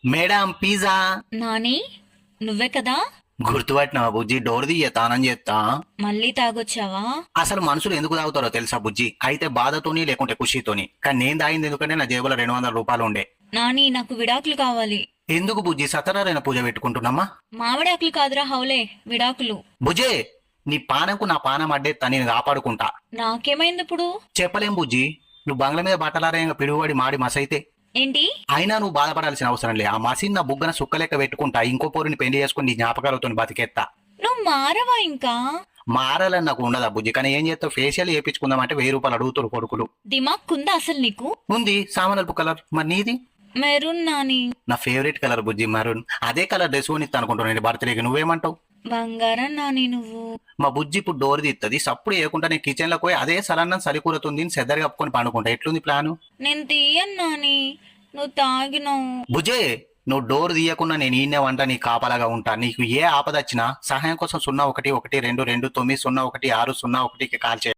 Madam pizza. Nani, నువ్వే కదా? గుర్తుపట్టినా బుజ్జి? Door తీయ తానం చేస్తా. మళ్ళీ తాగొచ్చావా? అసలు మనుషులు ఎందుకు తాగుతారో తెలుసా బుజ్జి? అయితే బాధతోని లేకుంటే ఖుషితోని. కానీ నేను తాగింది ఎందుకంటే నా జేబులో 200 రూపాయలు ఉండే. నాని, నాకు విడాకులు కావాలి. ఎందుకు బుజ్జి? సత్యనారాయణ పూజ పెట్టుకుంటున్నామా? మామిడాకులు కాదురా హౌలే, విడాకులు. బుజ్జే, నీ పానంకు నా పానం అడ్డేత్తా, నేను కాపాడుకుంటా. నాకేమైంది ఇప్పుడు? చెప్పలేం బుజ్జి. నువ్వు బంగ్ల మీద బట్టలారేయంగా పిడుగుబడి మాడి మసైతే. ఏంటి? అయినా నువ్వు బాధపడాల్సిన అవసరం లే. ఆ మసీన్ నా బుగ్గన సుక్క లెక్క పెట్టుకుంటా. ఇంకో పోరుని పెళ్లి చేసుకుని నీ జ్ఞాపకాలతో బతికేత్తా. నువ్వు మారవా ఇంకా? మారాలని నాకు ఉండదా బుజ్జి? కానీ ఏం చేస్తావు? ఫేషియల్ చేయించుకుందామంటే 1000 రూపాయలు అడుగుతారు కొడుకులు. దిమాగ్ కుందా అసలు నీకు? ఉంది సామనల్పు కలర్. మరి నీది? మెరూన్ నాని. నా ఫేవరెట్ కలర్ బుజ్జి, మరూన్. అదే కలర్ డ్రెస్ కొనిస్తా అనుకుంటున్నాను బర్త్డేకి. నువ్వేమంటావు? బంగారం నాని నువ్వు. మా బుజ్జి ఇప్పుడు డోర్ తీస్తుంది. సప్పుడు వేయకుండా నేను కిచెన్ లోకి పోయి అదే సలన్నం సరికూరుతుంది సెద్దరు కప్పుకొని పండుకుంటా. ఎట్లుంది ప్లాను? నేను తీయను నాని, నువ్వు తాగినావు. బుజ్జే, నువ్వు డోర్ తీయకుండా నేను ఈయనే వంట నీ కాపలాగా ఉంటా. నీకు ఏ ఆపద వచ్చినా సహాయం కోసం 011229016001కి కాల్ చేయి.